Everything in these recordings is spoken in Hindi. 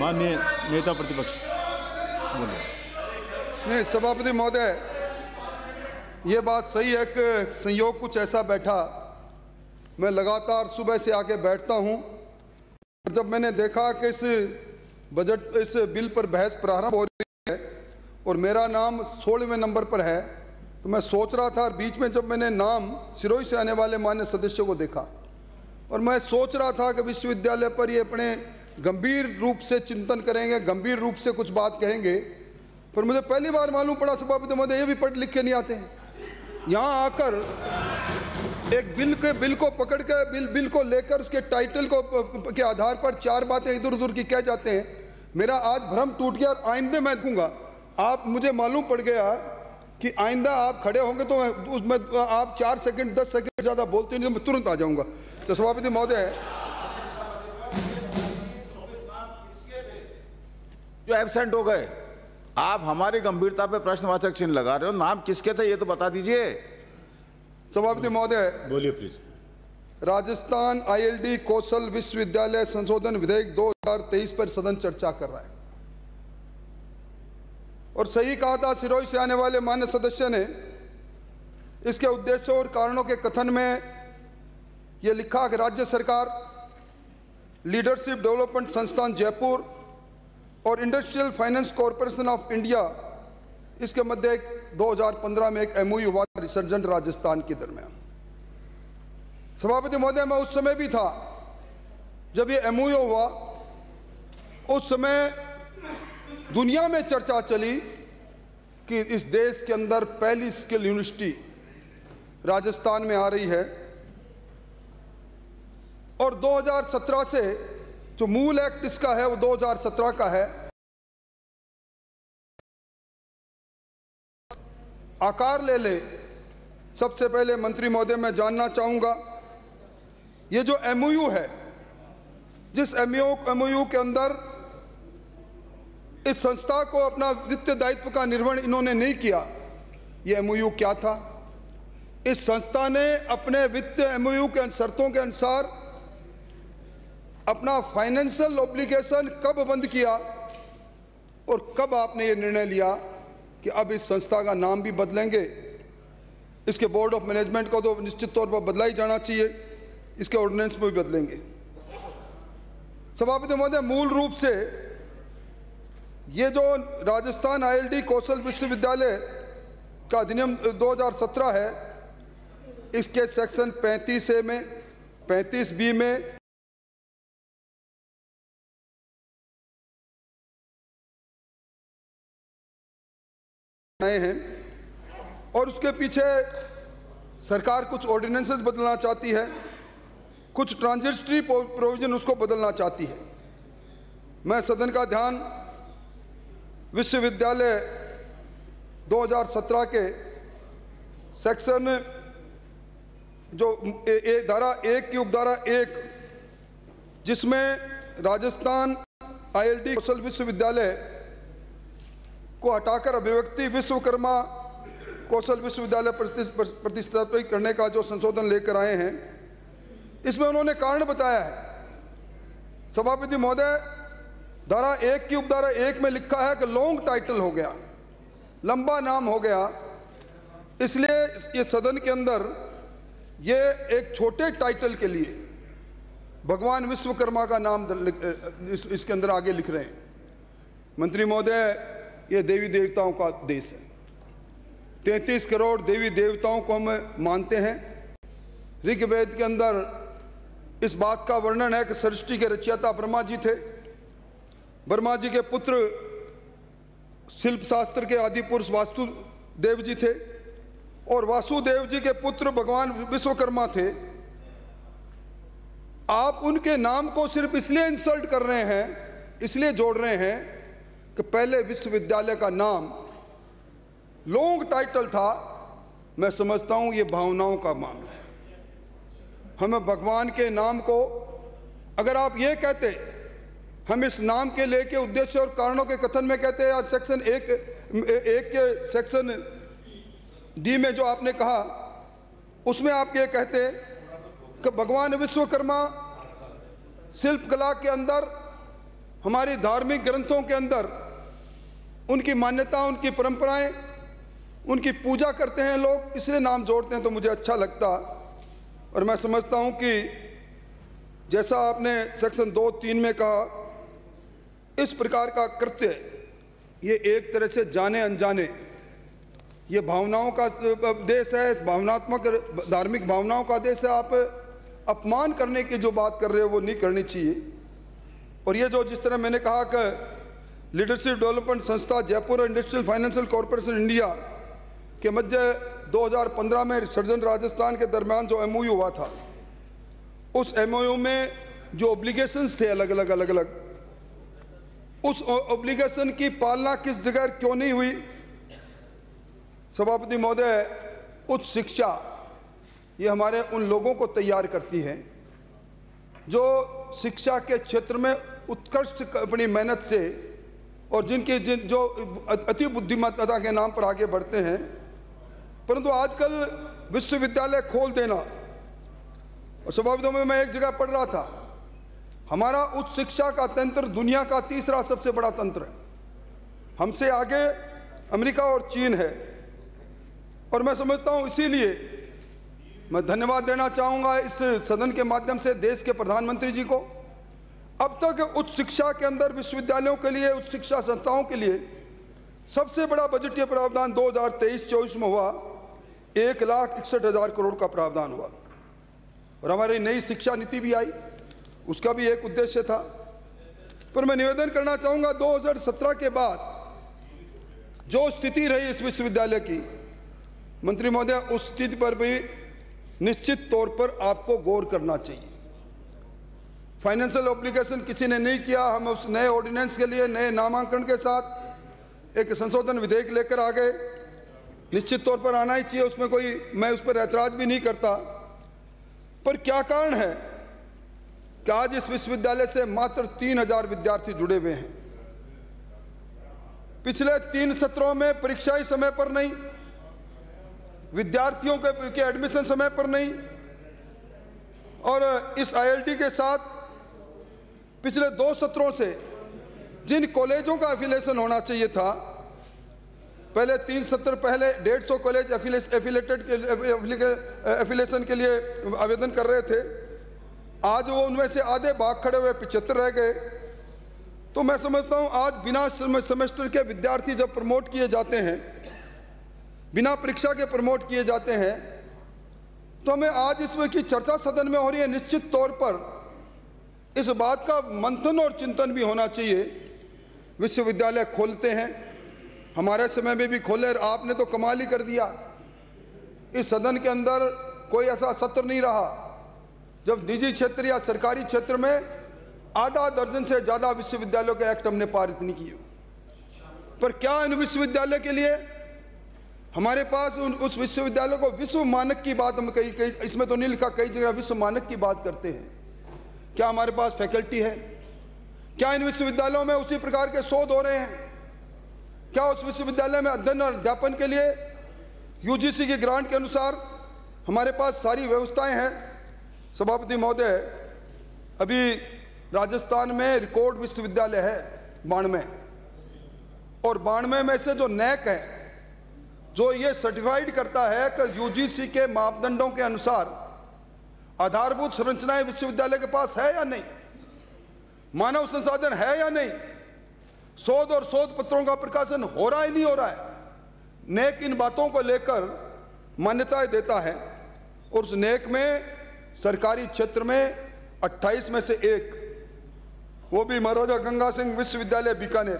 माननीय नेता प्रतिपक्ष बोलिए। नहीं सभापति महोदय, ये बात सही है कि संयोग कुछ ऐसा बैठा, मैं लगातार सुबह से आके बैठता हूँ। जब मैंने देखा कि इस बिल पर बहस प्रारंभ हो रही है और मेरा नाम 16वें नंबर पर है, तो मैं सोच रहा था, बीच में जब मैंने नाम सिरोही से आने वाले मान्य सदस्य को देखा और मैं सोच रहा था कि विश्वविद्यालय पर ये अपने गंभीर रूप से चिंतन करेंगे, गंभीर रूप से कुछ बात कहेंगे, पर मुझे पहली बार मालूम पड़ा सभापति महोदय ये भी पढ़ लिख के नहीं आते हैं। यहाँ आकर एक बिल को पकड़ के बिल को लेकर उसके टाइटल को के आधार पर 4 बातें इधर उधर की कह जाते हैं। मेरा आज भ्रम टूट गया और आइंदे मैं कहूँगा, आप मुझे मालूम पड़ गया कि आइंदा आप खड़े होंगे तो उसमें आप 4 सेकंड 10 सेकंड ज़्यादा बोलते नहीं तो मैं तुरंत आ जाऊँगा। तो सभापति महोदय, जो एब्सेंट हो गए, आप हमारी गंभीरता पे प्रश्नवाचक चिन्ह लगा रहे हो। नाम किसके थे ये तो बता दीजिए। सभापति महोदय बोलिए प्लीज। राजस्थान आईएलडी कौशल विश्वविद्यालय संशोधन विधेयक 2023 पर सदन चर्चा कर रहा है और सही कहा था सिरोही से आने वाले मान्य सदस्य ने। इसके उद्देश्यों और कारणों के कथन में यह लिखा कि राज्य सरकार, लीडरशिप डेवलपमेंट संस्थान जयपुर और industrial finance corporation of India, इसके मध्य 2015 में एक एमओयू हुआ रिसर्जेंट राजस्थान के दरमियान। सभापति महोदय, मैं उस समय भी था जब ये एमओयू हुआ। उस समय दुनिया में चर्चा चली कि इस देश के अंदर पहली स्किल यूनिवर्सिटी राजस्थान में आ रही है और 2017 से जो मूल एक्ट इसका है वो 2017 का है। आकार ले ले। सबसे पहले मंत्री महोदय मैं जानना चाहूंगा, ये जो एमओयू है, जिस एमओयू के अंदर इस संस्था को अपना वित्तीय दायित्व का निर्वहन इन्होंने नहीं किया, ये एमओयू क्या था? इस संस्था ने अपने वित्तीय एमओयू के शर्तों के अनुसार अपना फाइनेंशियल ऑब्लिगेशन कब बंद किया और कब आपने ये निर्णय लिया कि अब इस संस्था का नाम भी बदलेंगे? इसके बोर्ड ऑफ मैनेजमेंट को तो निश्चित तौर पर बदला ही जाना चाहिए, इसके ऑर्डिनेंस में भी बदलेंगे। सभापति महोदय, मूल रूप से ये जो राजस्थान आईएलडी कौशल विश्वविद्यालय का अधिनियम 2017 है, इसके सेक्शन 35A में 35B में हैं और उसके पीछे सरकार कुछ ऑर्डिनेंसेस बदलना चाहती है, कुछ ट्रांजिटरी प्रोविजन उसको बदलना चाहती है। मैं सदन का ध्यान विश्वविद्यालय 2017 के सेक्शन जो धारा 1 की उपधारा 1, जिसमें राजस्थान आईएलडी कौशल विश्वविद्यालय को हटाकर अभिव्यक्ति विश्वकर्मा कौशल विश्वविद्यालय प्रतिष्ठापित करने का जो संशोधन लेकर आए हैं, इसमें उन्होंने कारण बताया है। सभापति महोदय, धारा 1 की उपधारा 1 में लिखा है कि लॉन्ग टाइटल हो गया, लंबा नाम हो गया, इसलिए ये सदन के अंदर ये एक छोटे टाइटल के लिए भगवान विश्वकर्मा का नाम इसके अंदर आगे लिख रहे हैं। मंत्री महोदय, ये देवी देवताओं का देश है। 33 करोड़ देवी देवताओं को हम मानते हैं। ऋग्वेद के अंदर इस बात का वर्णन है कि सृष्टि के रचयिता ब्रह्मा जी थे। ब्रह्मा जी के पुत्र शिल्प शास्त्र के आदि पुरुष वासुदेव जी थे और वासुदेव जी के पुत्र भगवान विश्वकर्मा थे। आप उनके नाम को सिर्फ इसलिए इंसल्ट कर रहे हैं, इसलिए जोड़ रहे हैं कि पहले विश्वविद्यालय का नाम लॉन्ग टाइटल था। मैं समझता हूं ये भावनाओं का मामला है। हमें भगवान के नाम को, अगर आप ये कहते, हम इस नाम के लेके उद्देश्य और कारणों के कथन में कहते हैं, सेक्शन 1 के सेक्शन डी में जो आपने कहा, उसमें आप ये कहते कि भगवान विश्वकर्मा शिल्प कला के अंदर हमारी धार्मिक ग्रंथों के अंदर उनकी मान्यता, उनकी परंपराएं, उनकी पूजा करते हैं लोग, इसलिए नाम जोड़ते हैं, तो मुझे अच्छा लगता। और मैं समझता हूं कि जैसा आपने सेक्शन 2(3) में कहा, इस प्रकार का कृत्य ये एक तरह से जाने अनजाने ये भावनाओं का देश है, भावनात्मक धार्मिक भावनाओं का देश है। आप अपमान करने की जो बात कर रहे हो वो नहीं करनी चाहिए। और ये जो जिस तरह मैंने कहा कि लीडरशिप डेवलपमेंट संस्था जयपुर और इंडस्ट्रियल फाइनेंशियल कॉरपोरेशन इंडिया के मध्य 2015 में रिसर्जन राजस्थान के दरमियान जो MOU हुआ था, उस MOU में जो ऑब्लिगेशंस थे अलग अलग, उस ऑब्लिगेशन की पालना किस जगह क्यों नहीं हुई? सभापति महोदय, उच्च शिक्षा ये हमारे उन लोगों को तैयार करती है जो शिक्षा के क्षेत्र में उत्कृष्ट अपनी मेहनत से और जो अति बुद्धिमत्ता के नाम पर आगे बढ़ते हैं। परंतु आजकल विश्वविद्यालय खोल देना, और सभापति में मैं एक जगह पढ़ रहा था, हमारा उच्च शिक्षा का तंत्र दुनिया का तीसरा सबसे बड़ा तंत्र है। हमसे आगे अमेरिका और चीन है। और मैं समझता हूं, इसीलिए मैं धन्यवाद देना चाहूंगा इस सदन के माध्यम से देश के प्रधानमंत्री जी को। अब तक उच्च शिक्षा के अंदर विश्वविद्यालयों के लिए, उच्च शिक्षा संस्थाओं के लिए सबसे बड़ा बजटीय प्रावधान 2023-24 में हुआ, 1,61,000 करोड़ का प्रावधान हुआ। और हमारी नई शिक्षा नीति भी आई, उसका भी एक उद्देश्य था। पर मैं निवेदन करना चाहूंगा, 2017 के बाद जो स्थिति रही इस विश्वविद्यालय की, मंत्री महोदय, उस स्थिति पर भी निश्चित तौर पर आपको गौर करना चाहिए। फाइनेंशियल ऑब्लिगेशन किसी ने नहीं किया। हम उस नए ऑर्डिनेंस के लिए नए नामांकन के साथ एक संशोधन विधेयक लेकर आ गए। निश्चित तौर पर आना ही चाहिए, उसमें कोई, मैं उस पर ऐतराज भी नहीं करता। पर क्या कारण है कि आज इस विश्वविद्यालय से मात्र 3,000 विद्यार्थी जुड़े हुए हैं? पिछले 3 सत्रों में परीक्षा ही समय पर नहीं, विद्यार्थियों के एडमिशन समय पर नहीं, और इस ILT के साथ पिछले 2 सत्रों से जिन कॉलेजों का एफिलिएशन होना चाहिए था, पहले 3 सत्र पहले 150 कॉलेज एफिलिएशन के लिए आवेदन कर रहे थे, आज वो उनमें से आधे भाग खड़े हुए 75 रह गए। तो मैं समझता हूं, आज बिना सेमेस्टर के विद्यार्थी जब प्रमोट किए जाते हैं, बिना परीक्षा के प्रमोट किए जाते हैं, तो हमें आज इसमें की चर्चा सदन में हो रही है। निश्चित तौर पर इस बात का मंथन और चिंतन भी होना चाहिए। विश्वविद्यालय खोलते हैं, हमारे समय में भी खोले, और आपने तो कमाल ही कर दिया। इस सदन के अंदर कोई ऐसा सत्र नहीं रहा जब निजी क्षेत्र या सरकारी क्षेत्र में आधा दर्जन से ज़्यादा विश्वविद्यालयों के एक्ट हमने पारित नहीं किए। पर क्या इन विश्वविद्यालय के लिए हमारे पास उस विश्वविद्यालय को विश्व मानक की बात हम कई इसमें तो नहीं लिखा, कई जगह विश्व मानक की बात करते हैं। क्या हमारे पास फैकल्टी है? क्या इन विश्वविद्यालयों में उसी प्रकार के शोध हो रहे हैं? क्या उस विश्वविद्यालय में अध्ययन और अध्यापन के लिए UGC की ग्रांट के अनुसार हमारे पास सारी व्यवस्थाएं हैं? सभापति महोदय, अभी राजस्थान में रिकॉर्ड विश्वविद्यालय है 92, और 92 में से जो NAC है, जो ये सर्टिफाइड करता है कि UGC के मापदंडों के अनुसार आधारभूत संरचनाएं विश्वविद्यालय के पास है या नहीं, मानव संसाधन है या नहीं, शोध और शोध पत्रों का प्रकाशन हो रहा है नहीं हो रहा है, NAC इन बातों को लेकर मान्यताएं देता है। और उस NAC में सरकारी क्षेत्र में 28 में से 1, वो भी महाराजा गंगा सिंह विश्वविद्यालय बीकानेर,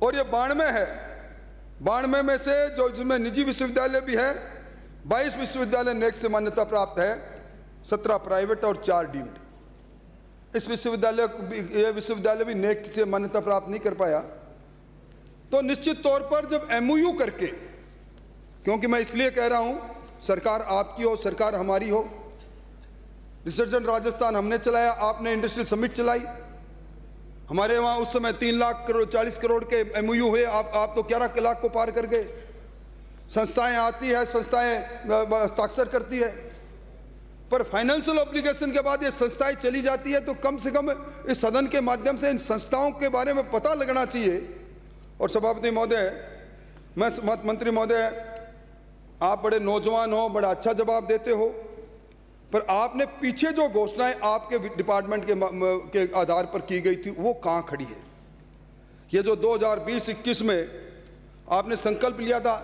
और ये 92 है। 92 में से जो जिसमें निजी विश्वविद्यालय भी है, 22 विश्वविद्यालय NAC से मान्यता प्राप्त है, 17 प्राइवेट और 4 डीम्ड। इस विश्वविद्यालय भी NAC से मान्यता प्राप्त नहीं कर पाया। तो निश्चित तौर पर जब MOU करके, क्योंकि मैं इसलिए कह रहा हूं, सरकार आपकी हो, सरकार हमारी हो, रिसर्जन राजस्थान हमने चलाया, आपने इंडस्ट्रियल समिट चलाई, हमारे वहाँ उस समय 3,40 करोड़ के MOU हुए, आप तो 11 लाख को पार कर गए। संस्थाएं आती है, संस्थाएं हस्ताक्षर करती है, पर फाइनेंशियल ऑब्लिगेशन के बाद ये संस्थाएं चली जाती है, तो कम से कम इस सदन के माध्यम से इन संस्थाओं के बारे में पता लगना चाहिए। और सभापति महोदय, मैं मंत्री महोदय, आप बड़े नौजवान हो, बड़ा अच्छा जवाब देते हो, पर आपने पीछे जो घोषणाएं आपके डिपार्टमेंट के आधार पर की गई थी वो कहाँ खड़ी है? ये जो 2020-21 में आपने संकल्प लिया था,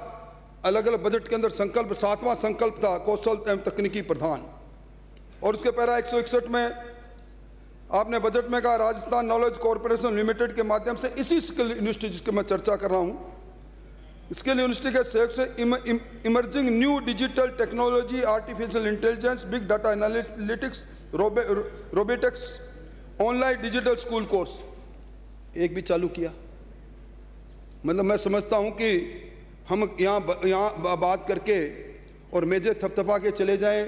अलग अलग बजट के अंदर संकल्प, 7वां संकल्प था कौशल एवं तकनीकी प्रधान, और उसके पैरा 161 में आपने बजट में कहा राजस्थान नॉलेज कॉरपोरेशन लिमिटेड के माध्यम से इसी स्किल यूनिवर्सिटी जिसकी मैं चर्चा कर रहा हूँ, स्किल यूनिवर्सिटी के सहयोग से emerging new digital technology, artificial intelligence, big data analytics, robotics, online digital school course एक भी चालू किया। मतलब मैं समझता हूँ कि हम यहाँ बात करके और मेजे थपथपा के चले जाएं,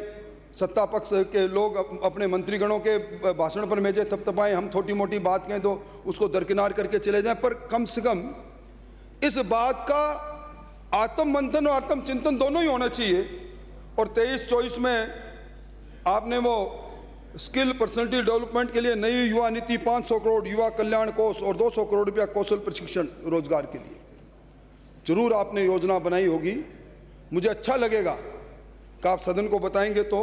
सत्ता पक्ष के लोग अपने मंत्रीगणों के भाषण पर मेजे थपथपाएं, हम छोटी मोटी बात कहें तो उसको दरकिनार करके चले जाएं, पर कम से कम इस बात का आत्म मंथन और आत्म चिंतन दोनों ही होना चाहिए। और 23-24 में आपने वो स्किल पर्सनैलिटी डेवलपमेंट के लिए नई युवा नीति, 500 करोड़ युवा कल्याण कोष और 200 करोड़ रुपया कौशल प्रशिक्षण रोजगार के लिए जरूर आपने योजना बनाई होगी। मुझे अच्छा लगेगा कि आप सदन को बताएंगे तो।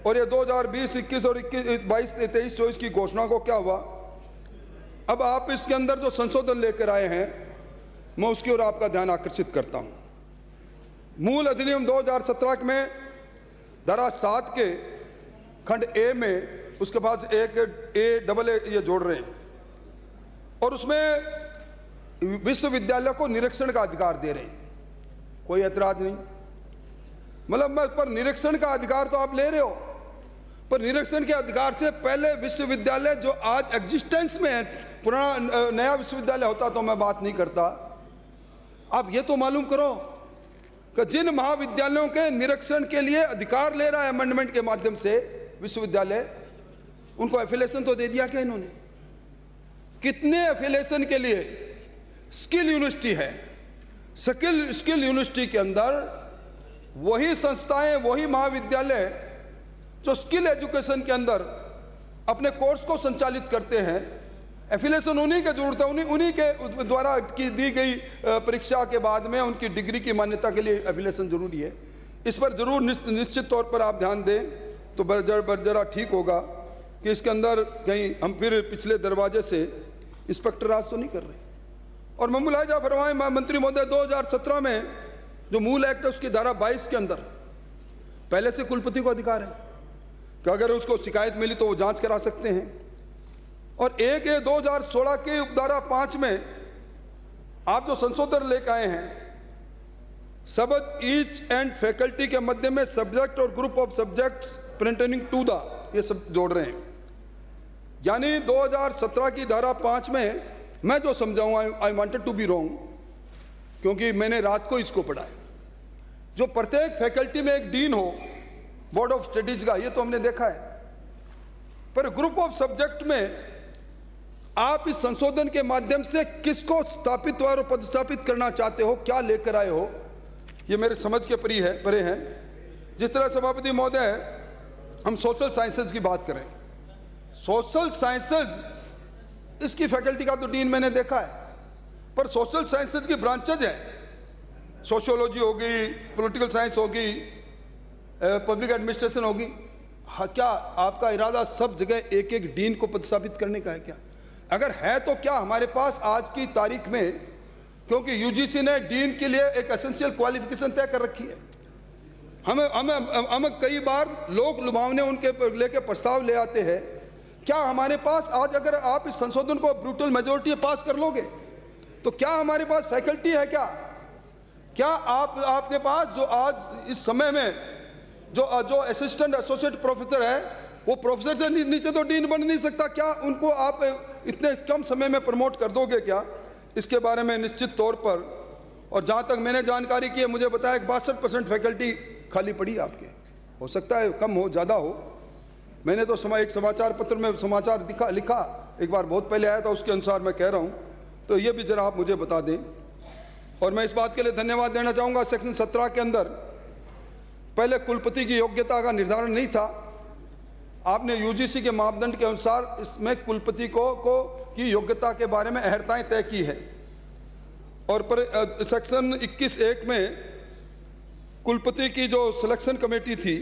और ये 2020-21 और 22-23-24 की घोषणा को क्या हुआ? अब आप इसके अंदर जो संशोधन लेकर आए हैं, मैं उसकी ओर आपका ध्यान आकर्षित करता हूं। मूल अधिनियम 2017 में धारा 7 के खंड ए में उसके पास एक AA ये जोड़ रहे हैं, और उसमें विश्वविद्यालय को निरीक्षण का अधिकार दे रहे हैं। कोई ऐतराज नहीं, मतलब मैं, पर निरीक्षण का अधिकार तो आप ले रहे हो, पर निरीक्षण के अधिकार से पहले विश्वविद्यालय जो आज एग्जिस्टेंस में है, पुराना नया विश्वविद्यालय होता तो मैं बात नहीं करता। आप ये तो मालूम करो कि जिन महाविद्यालयों के निरीक्षण के लिए अधिकार ले रहा है अमेंडमेंट के माध्यम से विश्वविद्यालय, उनको एफिलिएशन तो दे दिया क्या इन्होंने? कितने एफिलिएशन के लिए स्किल यूनिवर्सिटी है, स्किल यूनिवर्सिटी के अंदर वही संस्थाएं, वही महाविद्यालय जो स्किल एजुकेशन के अंदर अपने कोर्स को संचालित करते हैं, एफिलिएशन उन्हीं की जरूरत है, उन्हीं के द्वारा की दी गई परीक्षा के बाद में उनकी डिग्री की मान्यता के लिए एफिलिएशन जरूरी है। इस पर जरूर निश्चित तौर पर आप ध्यान दें तो जरा ठीक होगा कि इसके अंदर कहीं हम फिर पिछले दरवाजे से इंस्पेक्टर राज तो नहीं कर रहे। और मैं मुलाजा फरमाएं मंत्री महोदय, 2017 में जो मूल एक्ट है उसकी धारा 22 के अंदर पहले से कुलपति को अधिकार है कि अगर उसको शिकायत मिली तो वो जांच करा सकते हैं। और 2016 के उपधारा 5 में आप जो संशोधन लेकर आए हैं, शब्द ईच एंड फैकल्टी के मध्य में सब्जेक्ट और group of subjects pertaining to the, ये सब जोड़ रहे हैं। यानी 2017 की धारा 5 में मैं जो समझाऊं, I wanted to be wrong, क्योंकि मैंने रात को इसको पढ़ा है, जो प्रत्येक फैकल्टी में एक डीन हो बोर्ड ऑफ स्टडीज का, ये तो हमने देखा है। पर ग्रुप ऑफ सब्जेक्ट में आप इस संशोधन के माध्यम से किसको स्थापित और पदस्थापित करना चाहते हो, क्या लेकर आए हो, ये मेरे समझ के परे हैं। जिस तरह सभापति महोदय हम सोशल साइंसेज की बात करें, सोशल साइंसेज इसकी फैकल्टी का तो डीन मैंने देखा है, पर सोशल साइंसेज की ब्रांचेज हैं, सोशियोलॉजी होगी, पॉलिटिकल साइंस होगी, पब्लिक एडमिनिस्ट्रेशन होगी। हाँ, क्या आपका इरादा सब जगह एक एक डीन को पदस्थापित करने का है क्या? अगर है तो क्या हमारे पास आज की तारीख में, क्योंकि यूजीसी ने डीन के लिए एक एसेंशियल क्वालिफिकेशन तय कर रखी है, हमें कई बार लोग लुभावने उनके लेके प्रस्ताव ले आते हैं, क्या हमारे पास आज अगर आप इस संशोधन को ब्रूटल मेजोरिटी पास कर लोगे तो क्या हमारे पास फैकल्टी है? क्या आपके पास जो आज इस समय में जो असिस्टेंट एसोसिएट प्रोफेसर है, वो प्रोफेसर से नीचे तो डीन बन नहीं सकता, क्या उनको आप इतने कम समय में प्रमोट कर दोगे क्या? इसके बारे में निश्चित तौर पर, और जहाँ तक मैंने जानकारी की है, मुझे बताया 62% फैकल्टी खाली पड़ी आपके, हो सकता है कम हो ज़्यादा हो। मैंने तो एक समाचार पत्र में समाचार लिखा एक बार, बहुत पहले आया था, उसके अनुसार मैं कह रहा हूँ, तो ये भी जरा आप मुझे बता दें। और मैं इस बात के लिए धन्यवाद देना चाहूँगा, सेक्शन 17 के अंदर पहले कुलपति की योग्यता का निर्धारण नहीं था, आपने यूजीसी के मापदंड के अनुसार इसमें कुलपति को की योग्यता के बारे में अहर्ताएं तय की है। और पर सेक्शन 21(1) में कुलपति की जो सिलेक्शन कमेटी थी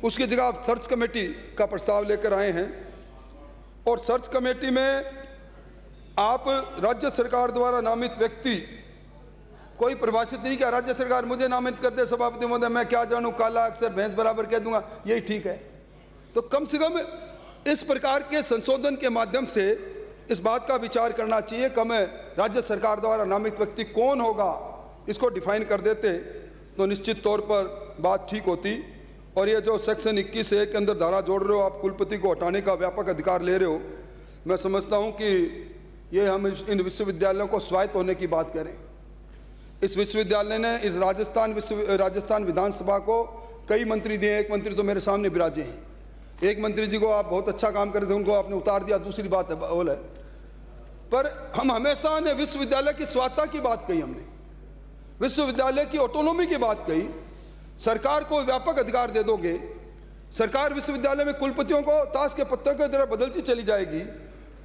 उसकी जगह आप सर्च कमेटी का प्रस्ताव लेकर आए हैं, और सर्च कमेटी में आप राज्य सरकार द्वारा नामित व्यक्ति, कोई परिभाषित नहीं किया, राज्य सरकार मुझे नामित कर दे सभापति महोदय, मैं क्या जानूं, काला अक्षर भैंस बराबर कह दूंगा, यही ठीक है। तो कम से कम इस प्रकार के संशोधन के माध्यम से इस बात का विचार करना चाहिए कि हमें राज्य सरकार द्वारा नामित व्यक्ति कौन होगा इसको डिफाइन कर देते तो निश्चित तौर पर बात ठीक होती। और ये जो सेक्शन 21(1) के अंदर धारा जोड़ रहे हो, आप कुलपति को हटाने का व्यापक अधिकार ले रहे हो, मैं समझता हूँ कि ये हम इन विश्वविद्यालयों को स्वायत्त होने की बात करें। इस विश्वविद्यालय ने इस राजस्थान विधानसभा को कई मंत्री दिए, एक मंत्री तो मेरे सामने विराजे हैं, एक मंत्री जी को आप बहुत अच्छा काम कर रहे थे, उनको आपने उतार दिया, दूसरी बात है बोल है। पर हम हमेशा ने विश्वविद्यालय की स्वायत्तता की बात कही, हमने विश्वविद्यालय की ऑटोनॉमी की बात कही। सरकार को व्यापक अधिकार दे दोगे, सरकार विश्वविद्यालय में कुलपतियों को ताश के पत्तों की तरह बदलती चली जाएगी,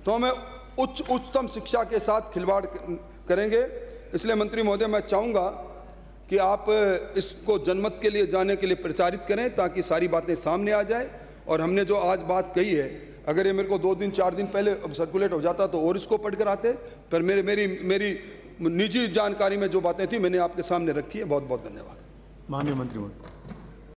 तो हमें उच्चतम शिक्षा के साथ खिलवाड़ करेंगे। इसलिए मंत्री महोदय, मैं चाहूँगा कि आप इसको जनमत के लिए जाने के लिए प्रचारित करें ताकि सारी बातें सामने आ जाए। और हमने जो आज बात कही है, अगर ये मेरे को 2 दिन 4 दिन पहले सर्कुलेट हो जाता तो और इसको पढ़कर आते, पर मेरी निजी जानकारी में जो बातें थी मैंने आपके सामने रखी है। बहुत बहुत धन्यवाद। माननीय मंत्री महोदय।